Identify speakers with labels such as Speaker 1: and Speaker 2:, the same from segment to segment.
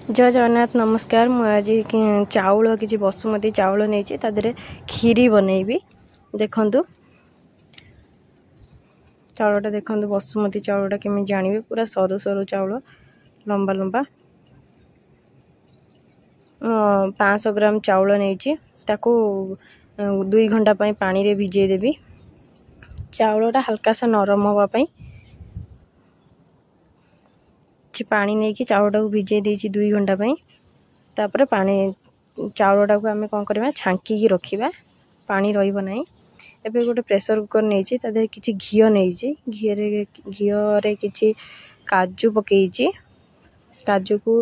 Speaker 1: जय जगन्नाथ नमस्कार। मुझे चाउल किसी बसुमती चाउल नहीं तादे खीरी बनैबी। देखु चाउलटा देखु बसुमती चाउलटा केमी जानवे पूरा सरू सरू चाउल लंबा लंबा 500 ग्राम चाउल नहीं ताकू 2 घंटा पानी रे भिजे देबी। चाउलटा हल्का सा नरम होगापाई पानी नहीं कि चाउलटा को भिजे देछि 2 घंटा तापर पानी चाउलटा को आम कौन करवा छांकी रखा पानी रहिबो नहीं। एबे गोटे प्रेशर कुकर नहीं तादे किछि घियो नहीं घियो किछि काजू पकईछि काजू को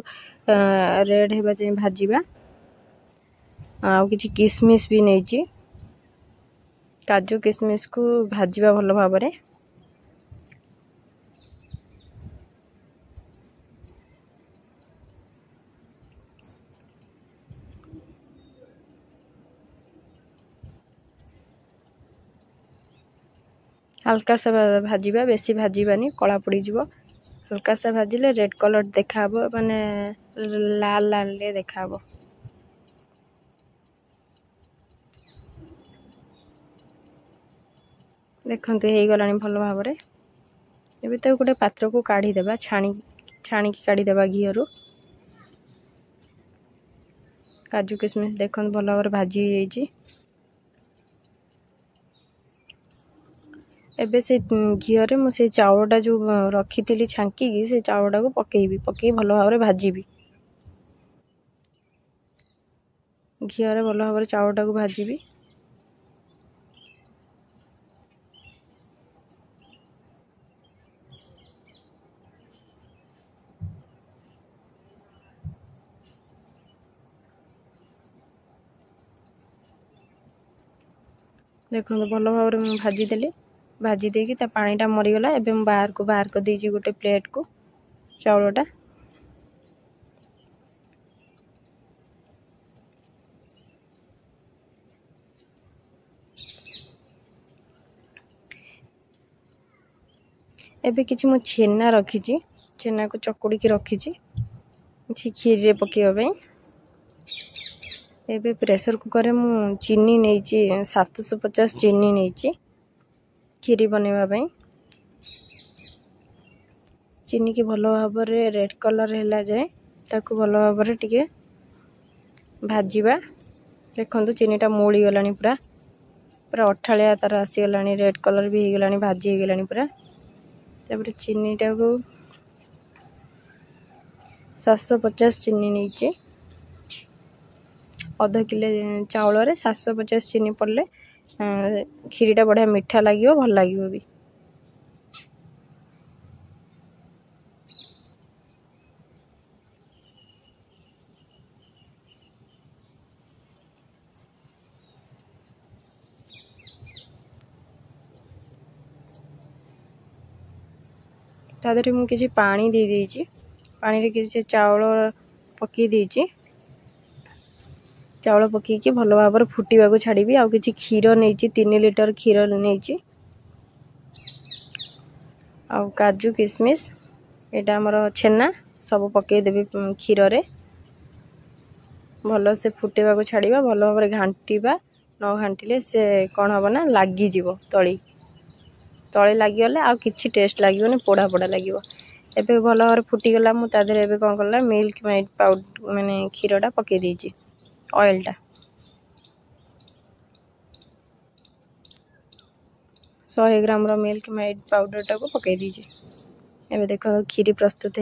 Speaker 1: रेड हेबा जाय भाजीबा आ किछि किशमिश भी नहीं काजू किशमिश को भाजीबा भल भाबरे। हल्का सा भाजीबा बेसी भाजीबानी कला पड़ी जीवो। हल्का सा भाजिले रेड कलर देखा माने लाल लाल देखा। देखते हो गला भल भाव एबे तो गोटे पात्र को काढ़ी देबा छाणी काढ़ी देबा घीरु। काजू किशमिश देखते भल भाव भाजी जाइए। एबे से घीरे मुझे चाउलटा जो रखी थी छांकी से चाउलटा को पकई भल भाव भाजीबी। घीरे भल भाव चाउलटा को भाजीबी। देखो भल भाव भाजी देली भाजी देकी ता पानीटा मरीगला। एबे मैं बाहर कर दीजिए गोटे प्लेट को चाउलटा। एबे किछि मु छेना रखी छेना को चकुड़ी की रखी खीर रे पकेबा। एबे प्रेशर कुकर रे मु चीनी नहीं 750 चीनी नहीं खीरी बनवा। चीनी की भल भाव रेड कलर है जाए ताकू भल भाव टिके भाजीबा। देखो चीनीटा मोड़ी गलानी पूरा पूरा अठालिया तार आसीगला रेड कलर भी हो गला भाजी हो गला पूरा। तापर चीनीटा को 750 चीनी नहीं आधा किलो चाउल रे 750 चीनी पड़ले खीरीटा बढ़िया मीठा लगे भल लगे भी। तादरे मु किसी पानी दे देछि पानी रे किसी चाउल पकई देछि चाउल पकईकी भल भाव फुटिबा को छाड़बी। आ किसी क्षीर नहीं 3 लीटर क्षीर नहीं आ काजू किशमिश एटा हमर छेना सब पकई देबी क्षीर रे भल से फुटेबा को छाड़बा भल भाव घांटीबा। न घांटीले से कौन हम ना लगी जीवो तली तले लगिगले आ किछि टेस्ट लगे पोड़ा पोड़ा लगे। एबे भल भाव फुटीगला मु तादरे एबे कौन कला मिल्क मेड पाउडर माने क्षीरटा पकई देछि ऑयलटा 100 ग्राम रो मिल्क मेड पाउडरटा को पकई दीजिए। एबे देखो खीरी प्रस्तुत है।